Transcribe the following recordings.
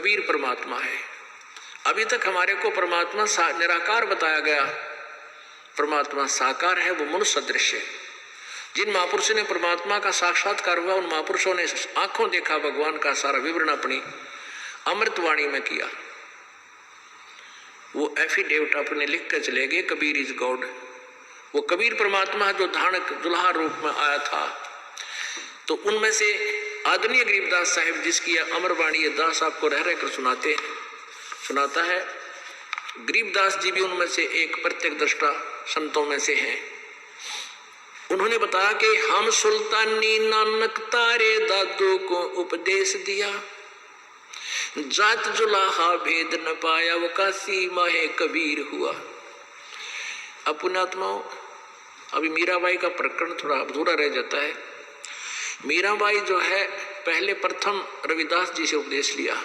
कबीर परमात्मा है। अभी तक हमारे को परमात्मा निराकार बताया गया, परमात्मा साकार है, वो मनुष्य सदृश है। जिन महापुरुषों ने परमात्मा का साक्षात्कार हुआ उन महापुरुषों ने आंखों देखा भगवान का सारा विवरण अपनी अमृतवाणी में किया। वो एफिडेविट अपने लिख कर चले गए, कबीर इज गॉड। वो कबीर परमात्मा जो धानक दुल्हा रूप में आया था। तो उनमें से आदरणीय गरीबदास साहिब जिसकी अमरवाणी दास आपको रह रहकर सुनाता है, गरीबदास जी भी उनमें से एक प्रत्येक दृष्टा संतों में से हैं। उन्होंने बताया कि हम सुल्तानी नानक तारे दादू को उपदेश दिया, जात जुलाहा भेद न पाया, वो काशी माहे कबीर हुआ। अब पुण्यात्माओं, अभी मीराबाई का प्रकरण थोड़ा अधूरा रह जाता है। मीराबाई जो है पहले प्रथम रविदास जी से उपदेश लिया,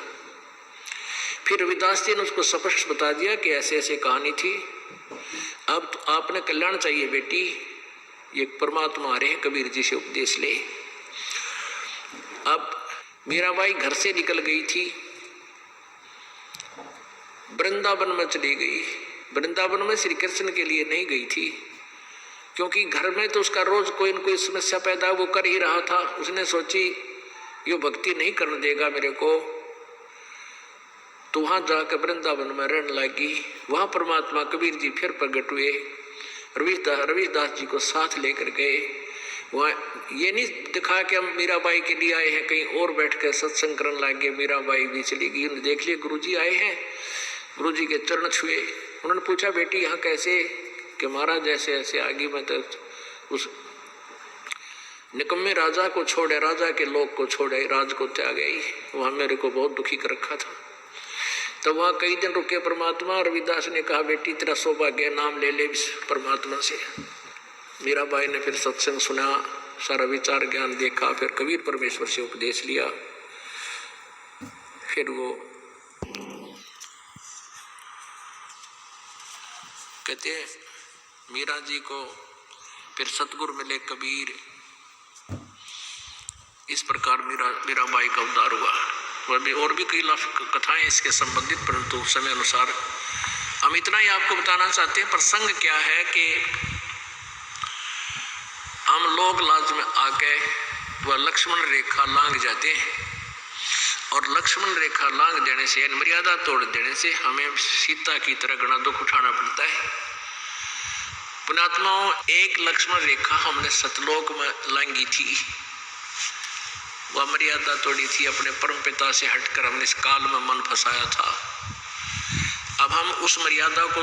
फिर रविदास जी ने उसको स्पष्ट बता दिया कि ऐसे ऐसे कहानी थी, अब तो आपने कल्याण चाहिए बेटी, ये परमात्मा आ रहे हैं, कबीर जी से उपदेश ले। अब मीराबाई घर से निकल गई थी, वृंदावन में चली गई। वृंदावन में श्री कृष्ण के लिए नहीं गई थी, क्योंकि घर में तो उसका रोज कोई न कोई समस्या पैदा वो कर ही रहा था। उसने सोची ये भक्ति नहीं करने देगा मेरे को, तो वहां जाकर वृंदावन में रहने लगी। वहां परमात्मा कबीर जी फिर प्रकट हुए, रविदास जी को साथ लेकर गए। वहाँ ये नहीं दिखा कि हम मीराबाई के लिए आए हैं, कहीं और बैठ कर सत्संग करने लगे। मीराबाई भी चली गई, उन्हें देख लिया गुरु जी आए हैं, गुरु जी के चरण छुए। उन्होंने पूछा बेटी यहाँ कैसे, कि महाराज ऐसे ऐसे आगे मैं तो उस निकम्मे राजा को छोड़े, राजा के लोग को छोड़े, राज को त्याग गई, वहाँ मेरे को बहुत दुखी कर रखा था। तो वहाँ कई दिन रुके परमात्मा। रविदास ने कहा बेटी तेरा सौभाग्य, नाम ले ले परमात्मा से। मीराबाई ने फिर सत्संग सुना, सारा विचार ज्ञान देखा, फिर कबीर परमेश्वर से उपदेश लिया। फिर वो कहते हैं मीरा जी को फिर सतगुरु मिले कबीर। इस प्रकार मीराबाई का उद्धार हुआ। और भी कई कथाएं इसके संबंधित, परंतु समय अनुसार हम इतना ही आपको बताना चाहते हैं। प्रसंग क्या है कि हम लोग लाज में आके वह लक्ष्मण रेखा लांघ जाते हैं, और लक्ष्मण रेखा लांघ देने से, मर्यादा तोड़ देने से हमें सीता की तरह घना दुख उठाना पड़ता है। पुण्यात्माओं, एक लक्ष्मण रेखा हमने सतलोक में लांघी थी, वह मर्यादा तोड़ी थी, अपने परम पिता से हटकर हमने इस काल में मन फंसाया था। अब हम उस मर्यादा को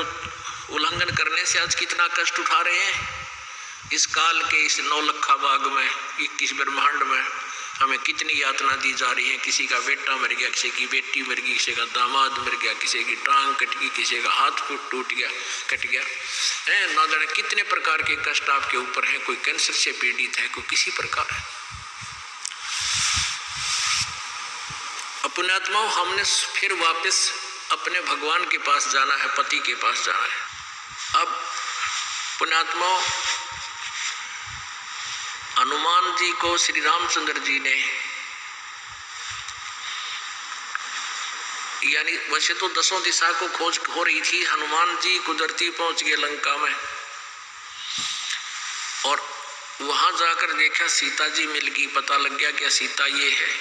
उल्लंघन करने से आज कितना कष्ट उठा रहे हैं। इस काल के इस 9 लखा बाग में, 21 ब्रह्मांड में हमें कितनी यातना दी जा रही है। किसी का बेटा मर गया, किसी की बेटी मर गई, किसी का दामाद मर गया, किसी की टांग कट गई, किसी का हाथ टूट गया, कट गया है। ना जाने कितने प्रकार के कष्ट आपके ऊपर हैं। कोई कैंसर से पीड़ित है, कोई किसी प्रकार है। पुण्यात्माओं, हमने फिर वापस अपने भगवान के पास जाना है, पति के पास जाना है। अब पुण्यात्माओं, हनुमान जी को श्री रामचंद्र जी ने, यानी वैसे तो 10 दिशा को खोज हो रही थी, हनुमान जी कुदरती पहुंच गए लंका में, और वहां जाकर देखा सीता जी मिल गई। पता लग गया कि सीता ये है,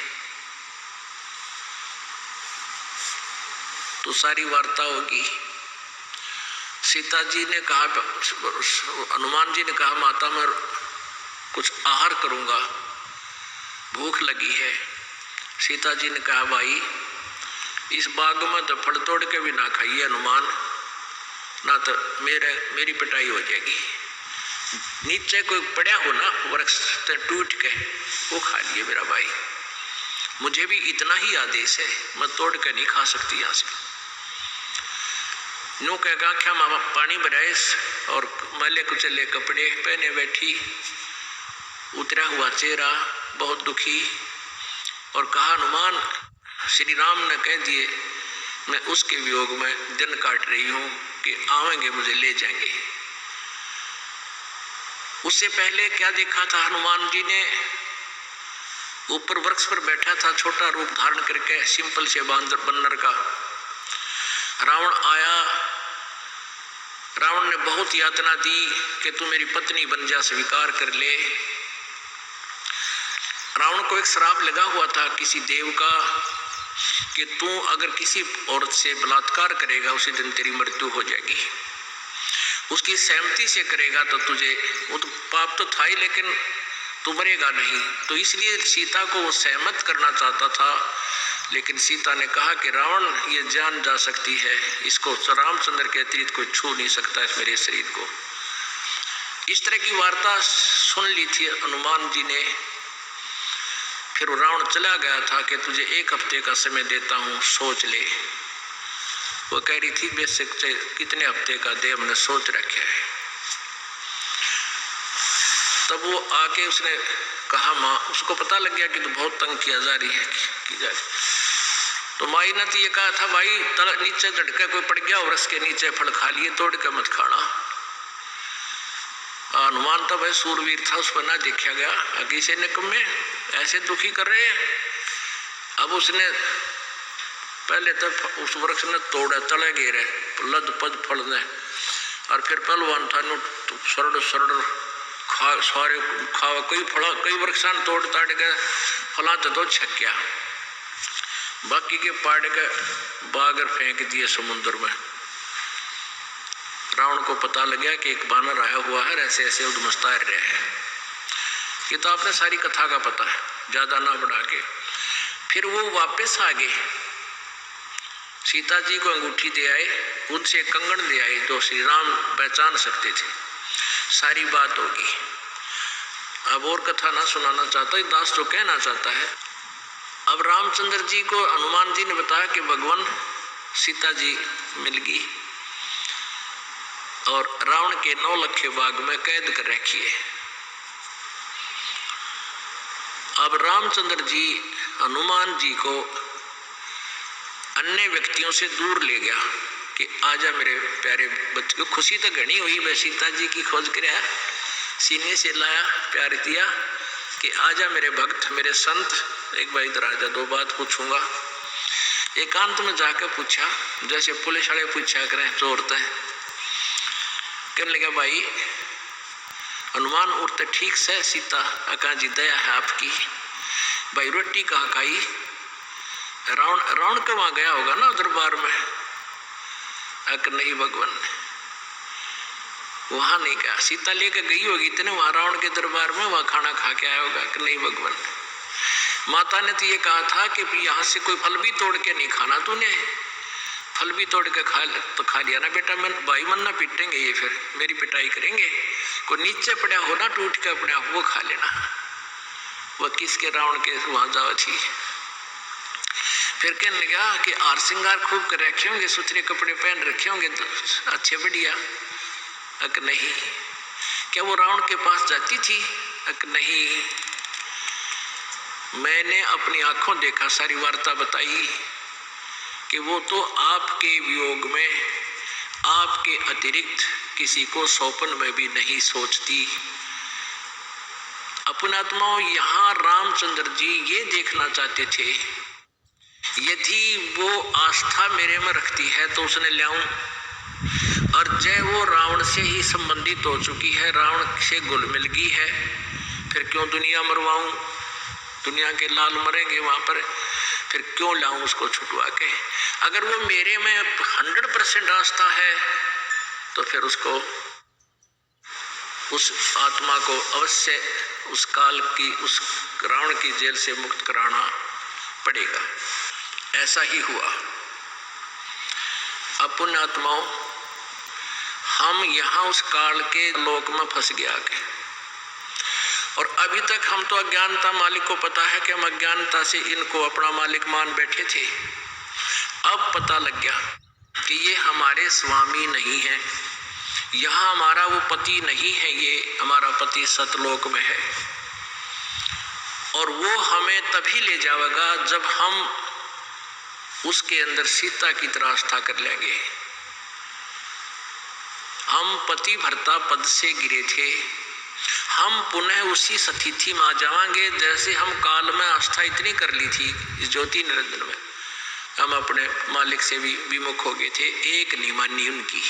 तो सारी वार्ता होगी। सीता जी ने कहा, हनुमान जी ने कहा माता मैं कुछ आहार करूंगा, भूख लगी है। सीता जी ने कहा भाई इस बाग में तो फल तोड़ के भी ना खाइए हनुमान, ना तो मेरी पिटाई हो जाएगी। नीचे कोई पड़ा हो ना वृक्ष टूट के, वो खा लिए मेरा भाई। मुझे भी इतना ही आदेश है, मैं तोड़ के नहीं खा सकती यहाँ से। नो कह क्या मामा पानी भराए और मैले कुचले कपड़े पहने बैठी, उतरा हुआ चेहरा, बहुत दुखी, और कहा हनुमान श्री राम ने कह दिए मैं उसके वियोग में दिन काट रही हूँ कि आवेंगे मुझे ले जाएंगे। उससे पहले क्या देखा था हनुमान जी ने ऊपर वृक्ष पर बैठा था छोटा रूप धारण करके, सिंपल से बन्नर का। रावण आया, रावण ने बहुत यातना दी कि तू मेरी पत्नी बन जा, स्वीकार कर ले। रावण को एक श्राप लगा हुआ था किसी देव का कि तू अगर किसी औरत से बलात्कार करेगा उसी दिन तेरी मृत्यु हो जाएगी। उसकी सहमति से करेगा तो तुझे, वो तो पाप तो था ही लेकिन तू मरेगा नहीं। तो इसलिए सीता को वो सहमत करना चाहता था, लेकिन सीता ने कहा कि रावण ये जान जा सकती है, इसको रामचंद्र के अतिरिक्त कोई छू नहीं सकता इस मेरे शरीर को। इस तरह की वार्ता सुन ली थी हनुमान जी ने। फिर रावण चला गया था कि तुझे 1 हफ्ते का समय देता हूँ, सोच ले। वो कह रही थी बेशक कितने हफ्ते का दे, हमने सोच रखा है। तब वो आके उसने कहा माँ, उसको पता लग गया कि तो बहुत तंग किया जा रही है की जा रही। तो माई ने तो ये कहा था भाई नीचे झटका कोई पड़ गया और उसके नीचे फल खा लिए, तोड़ के मत खाना। हनुमान तो भाई सूरवीर था, उस पर ना देखा गया। आगे से निकम्मे ऐसे दुखी कर रहे हैं। अब उसने पहले तो उस वृक्ष ने तोड़ा, तले गिरे लद पद फल ने, और फिर पहलवान था सरड़ सरड़ खा सारे खावा, कई वृक्षान तोड़ ताड़ के फला तो छक्या, बाकी के पाड़ के बागर फेंक दिए समुद्र में। रावण को पता लग गया कि एक बानर आया हुआ है, ऐसे ऐसे उद्मस्ता रहे हैं। ये तो आपने सारी कथा का पता है, ज्यादा ना बढ़ा के। फिर वो वापस आ गए, सीता जी को अंगूठी दे आए, उनसे कंगन ले आए जो श्री राम पहचान सकते थे। सारी बात होगी। अब और कथा ना सुनाना चाहता, दास जो कहना चाहता है। अब रामचंद्र जी को हनुमान जी ने बताया कि भगवान सीता जी मिल गई और रावण के 9 लखे बाग में कैद कर रखी है। अब रामचंद्र जी हनुमान जी को अन्य व्यक्तियों से दूर ले गया कि आजा मेरे प्यारे बच्चे को। खुशी तो घनी हुई, मैं सीता जी की खोज कराया, सीने से लाया, प्यार दिया कि आजा मेरे भक्त, मेरे संत, एक बार इधर आजा, 2 बात पूछूंगा। एकांत में जाकर पूछा, जैसे पुलिस वाले पूछा करें चोरते हैं। कहने लगा भाई हनुमान उड़ते ठीक से, सीता अका जी दया है आपकी, भाई रोटी कहाँ खाई? रावण के वहां गया होगा ना दरबार में। अक नहीं भगवान, वहां नहीं गया, सीता लेकर गई होगी इतने वहां रावण के दरबार में, वहां खाना खा के आया होगा कि नहीं भगवान। माता ने तो ये कहा था कि यहाँ से कोई फल भी तोड़ के नहीं खाना तूने, फल भी तोड़ के खा लिया ना बेटा, मैं भाई मन ना पीटेंगे ये, फिर मेरी पिटाई करेंगे। कोई नीचे पड़ा हो ना, टूट के पड़ा वो खा लेना। वह किसके रावण के वहां जाओ थी। फिर कहने लगा कि आर श्रृंगार खूब कर रखे होंगे, सुथरे कपड़े पहन रखे होंगे तो अच्छे बढ़िया। अक नहीं। क्या वो रावण के पास जाती थी? अक नहीं, मैंने अपनी आंखों देखा, सारी वार्ता बताई कि वो तो आपके वियोग में आपके अतिरिक्त किसी को सौंपन में भी नहीं सोचती। अपनात्माओं, यहाँ रामचंद्र जी ये देखना चाहते थे यदि वो आस्था मेरे में रखती है तो उसने ले आऊं, और जय वो रावण से ही संबंधित हो चुकी है, रावण से घुल मिल गई है, फिर क्यों दुनिया मरवाऊं? दुनिया के लाल मरेंगे वहां पर, फिर क्यों लाऊं उसको छुटवा के? अगर वो मेरे में 100% आस्था है तो फिर उसको, उस आत्मा को अवश्य उस काल की, उस रावण की जेल से मुक्त कराना पड़ेगा। ऐसा ही हुआ। अब पुण्यात्माओं, हम यहाँ उस काल के लोक में फंस गया के, और अभी तक हम तो अज्ञानता, मालिक को पता है कि हम अज्ञानता से इनको अपना मालिक मान बैठे थे। अब पता लग गया कि ये हमारे स्वामी नहीं है, यहाँ हमारा वो पति नहीं है, ये हमारा पति सतलोक में है, और वो हमें तभी ले जाएगा जब हम उसके अंदर सीता की तरह आस्था कर लेंगे। हम पति भर्ता पद से गिरे थे, हम पुनः उसी स्थिति में आ जाएंगे जैसे हम काल में आस्था इतनी कर ली थी इस ज्योति निरंजन में, हम अपने मालिक से भी विमुख हो गए थे, एक नहीं मानी उनकी।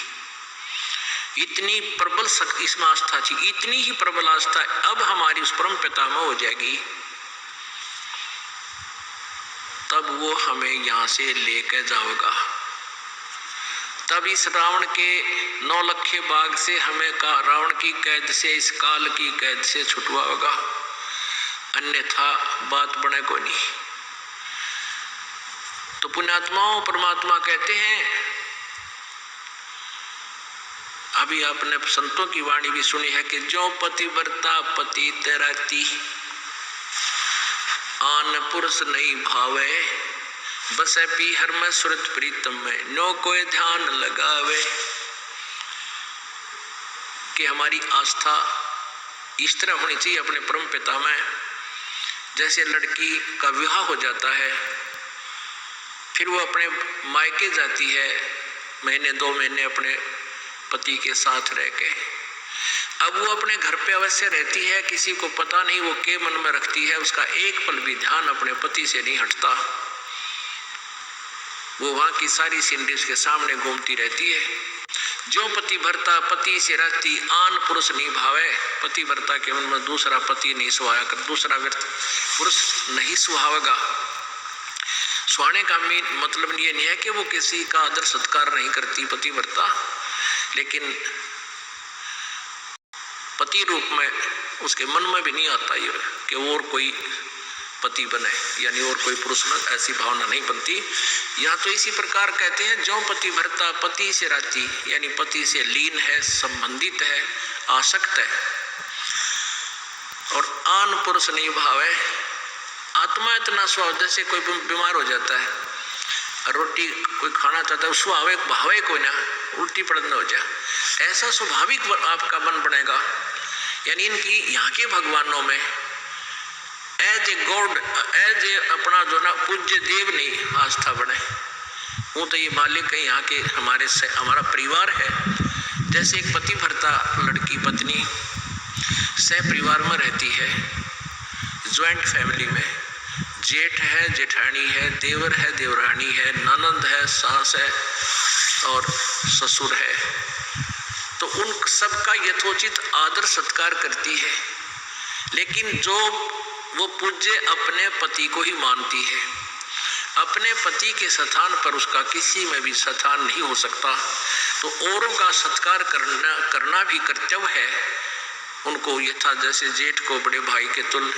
इतनी प्रबल इसमें आस्था थी, इतनी ही प्रबल आस्था अब हमारी उस परम पिता में हो जाएगी, तब वो हमें यहाँ से लेकर जाएगा। तब इस रावण के 9 लखे बाग से हमें रावण की कैद से, इस काल की कैद से छुटवाएगा, अन्यथा बात बने को नहीं। तो पुण्यात्माओं परमात्मा कहते हैं, अभी आपने संतों की वाणी भी सुनी है कि जो पतिव्रता पति तैराती, आन पुरुष नहीं भावे, बसे पीहर में सुरत प्रीतम में, नो कोई ध्यान लगावे। कि हमारी आस्था इस तरह होनी चाहिए अपने परम पिता में, जैसे लड़की का विवाह हो जाता है, फिर वो अपने मायके जाती है, महीने 2 महीने अपने पति के साथ रह के, अब वो अपने घर पे अवश्य रहती है, किसी को पता नहीं वो के मन में रखती है, उसका एक पल भी ध्यान अपने पति से नहीं हटता, वो वहां की सारी सीनरी उसके सामने घूमती रहती है। जो पतिव्रता पति से रहती, आन पुरुष नहीं भावे, पतिव्रता के मन में दूसरा पति नहीं सुहाया कर, दूसरा पुरुष नहीं सुहावेगा। सुहाने का मतलब ये नहीं है कि वो किसी का आदर सत्कार नहीं करती पतिव्रता, लेकिन पति रूप में उसके मन में भी नहीं आता ये कि और कोई पति बने, यानी और कोई पुरुष में ऐसी भावना नहीं बनती। यहाँ तो इसी प्रकार कहते हैं, जो पतिव्रता पति से रहती, यानी पति से लीन है, संबंधित है, आसक्त है, और आन पुरुष नहीं भावे। आत्मा इतना स्वभाव, जैसे कोई बीमार हो जाता है, रोटी कोई खाना चाहता है, उसको भावे को ना उल्टी पड़ना हो जाए, ऐसा स्वाभाविक आपका मन बनेगा। यानी इनकी यहाँ के भगवानों में as a god, as a अपना जो ना पूज्य देव नहीं आस्था बने, वो तो ये मालिक है यहाँ के, हमारा परिवार है। जैसे एक पतिव्रता लड़की पत्नी सह परिवार में रहती है, ज्वाइंट फैमिली में, जेठ है, जेठानी है, देवर है, देवरानी है, ननंद है, सास है और ससुर है, तो उन सबका यथोचित आदर सत्कार करती है। लेकिन जो वो पूज्य अपने पति को ही मानती है, अपने पति के स्थान पर उसका किसी में भी स्थान नहीं हो सकता, तो औरों का सत्कार करना भी कर्तव्य है। उनको यथा जैसे जेठ को बड़े भाई के तुल्य,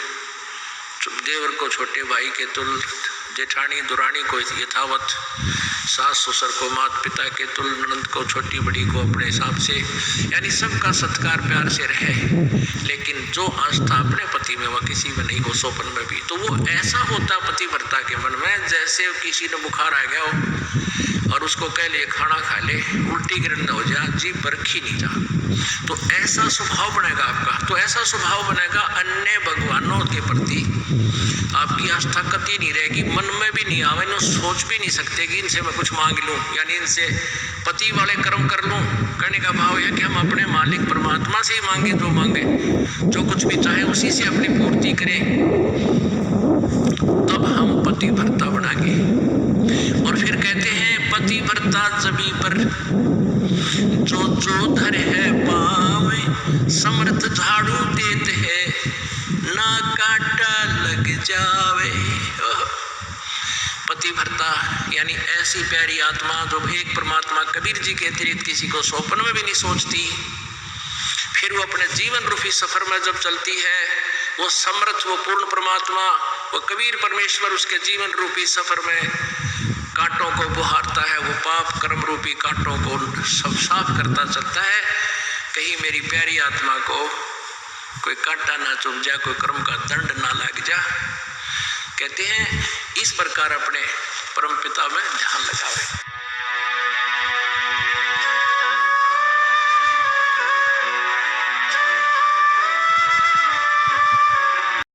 देवर को छोटे भाई के तुल्य, जेठानी दुरानी को यथावत, सास ससुर को माता पिता के तुल्य, ननद को छोटी बड़ी को अपने हिसाब से, यानी सबका सत्कार प्यार से रहे। लेकिन जो आस्था अपने पति में वह किसी में नहीं हो, सोपन में भी, तो वो ऐसा होता पतिव्रता के मन में, जैसे किसी ने बुखार आ गया हो और उसको कह ले खाना खा ले, उल्टी गिरन हो जा, जीभ बरखी नहीं जा, तो ऐसा स्वभाव बनेगा आपका। तो ऐसा स्वभाव बनेगा अन्य भगवानों के प्रति आपकी आस्था कति नहीं रहेगी, मन में भी नहीं आवे, न सोच भी नहीं सकते कि इनसे मैं कुछ मांग लूं, यानी इनसे पति वाले कर्म कर लूं। कहने का भाव है कि हम अपने मालिक परमात्मा से ही मांगे, जो मांगे, जो कुछ भी चाहे उसी से अपनी पूर्ति करें, तब हम पतिव्रता बनाएंगे। और फिर कहते हैं, पतिव्रता जमी पर जो धर है पावे, समर्थ झाड़ू देते है, ना काटा लग जावे। पतिव्रता यानी ऐसी प्यारी आत्मा जो एक परमात्मा कबीर जी के अतिरिक्त किसी को सौंपन में भी नहीं सोचती, फिर वो अपने जीवन रूपी सफर में जब चलती है, वो समर्थ, वो पूर्ण परमात्मा, वो कबीर परमेश्वर उसके जीवन रूपी सफर में कांटों को बुहारता है, वो पाप कर्म रूपी कांटों को सब साफ करता चलता है, कहीं मेरी प्यारी आत्मा को कोई कांटा ना चुभ जा, कोई कर्म का दंड ना लग जा। कहते हैं इस प्रकार अपने परम पिता में ध्यान लगावे।